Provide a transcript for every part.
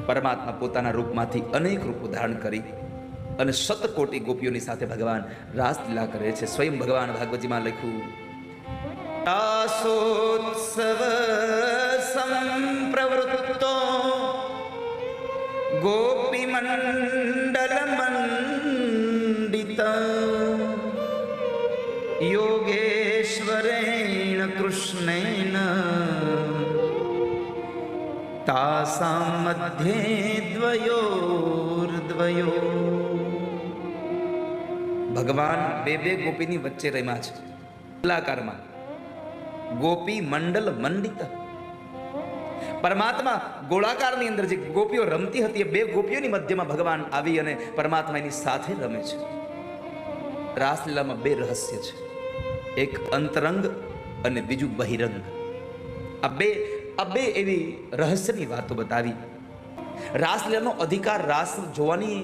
પરમાત્મા પોતાના રૂપમાંથી અનેક રૂપો ધારણ કરી અને શતકોટી ગોપીઓની સાથે ભગવાન રાસલીલા કરે છે. સ્વયં ભગવાન ભાગવતજીમાં લખ્યું, રાસોત્સવ સંપ્રવૃત્તો ગોપી મંડલ મંડિત યોગેશ્વરેણ કૃષ્ણેન તાસામ મધ્યે દ્વયો. ભગવાન બે ગોપીની વચ્ચે રમ્યા છે. કલાકારમાં ગોપી મંડલ મંડિત. પરમાત્મા ગોળાકારની અંદર જે ગોપીઓ રમતી હતી એ બે ગોપીઓની મધ્યમાં ભગવાન આવી અને પરમાત્મા એની સાથે રમે છે. રાસલીલામાં બે રહસ્ય છે, એક અંતરંગ અને બીજું બહિરંગ. આ બે એવી રહસ્યની વાતો બતાવી. રાસલીલાનો અધિકાર, રાસ જોવાની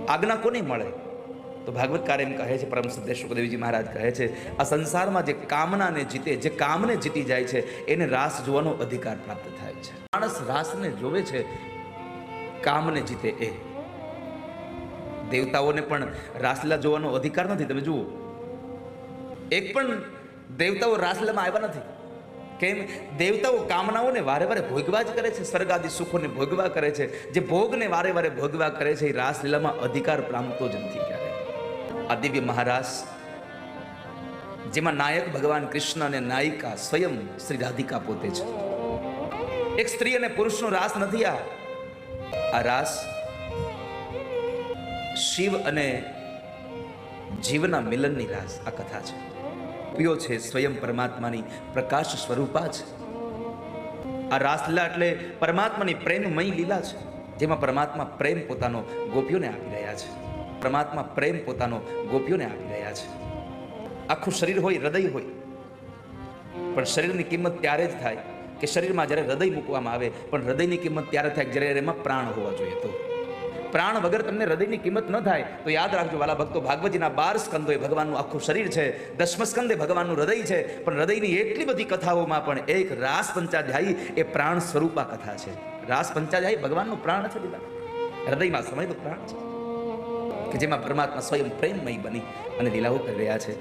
આજ્ઞા કોને મળે? તો ભાગવતકાર એમ કહે છે, પરમ સત્ય શુકદેવજી મહારાજ કહે છે, આ સંસારમાં જે કામનાને જીતે, જે કામને જીતી જાય છે, એને રાસ જોવાનો અધિકાર પ્રાપ્ત થાય છે. માણસ રાસને જોવે છે, કામને જીતે એ. દેવતાઓને પણ રાસલીલા જોવાનો અધિકાર નથી. તમે જુઓ, એક પણ દેવતાઓ રાસલીલામાં આવ્યા નથી. કેમ? દેવતાઓ કામનાઓને વારે વારે ભોગવા જ કરે છે, સ્વર્ગ આદિ સુખોને ભોગવા કરે છે. જે ભોગને વારે વારે ભોગવા કરે છે એ રાસલીલામાં અધિકાર પામતો જ નથી ક્યારે. આ દિવ્ય મહારાસ જેમાં નાયક ભગવાન કૃષ્ણ અને નાયિકા સ્વયં શ્રી રાધિકા પોતે છે. એક સ્ત્રી અને પુરુષનો રાસ નથી. આ રાસ શિવ અને જીવના મિલનની રાસ આ કથા છે. ગોપીઓ છે સ્વયં પરમાત્માની પ્રકાશ સ્વરૂપા છે. આ રાસલીલા એટલે પરમાત્માની પ્રેમમય લીલા છે, જેમાં પરમાત્મા પ્રેમ પોતાનો ગોપીઓને આપી રહ્યા છે. પરમાત્મા પ્રેમ પોતાનો ગોપીઓને આપી રહ્યા છે. આખું શરીર હોય, હૃદય હોય, પણ શરીરની કિંમત ત્યારે જ થાય કે શરીરમાં જ્યારે હૃદય મૂકવામાં આવે. પણ હૃદયની કિંમત ત્યારે થાય જ્યારે એમાં પ્રાણ હોવા જોઈએ. તો પ્રાણ વગર તમને હૃદયની કિંમત ન થાય. તો યાદ રાખજો વાલા ભક્તો, ભાગવતજીના 12 સ્કંદોએ ભગવાનનું આખું શરીર છે, 10મા સ્કંદે ભગવાનનું હૃદય છે. પણ હૃદયની એટલી બધી કથાઓમાં પણ એક રાસ પંચાધ્યાયી એ પ્રાણ સ્વરૂપા કથા છે. રાસ પંચાધ્યાયી ભગવાનનું પ્રાણ છે. દીધા હૃદયમાં સમય તો પ્રાણ છે કે જેમાં પરમાત્મા સ્વયં પ્રેમમય બની અને લીલાઓ કરી રહ્યા છે.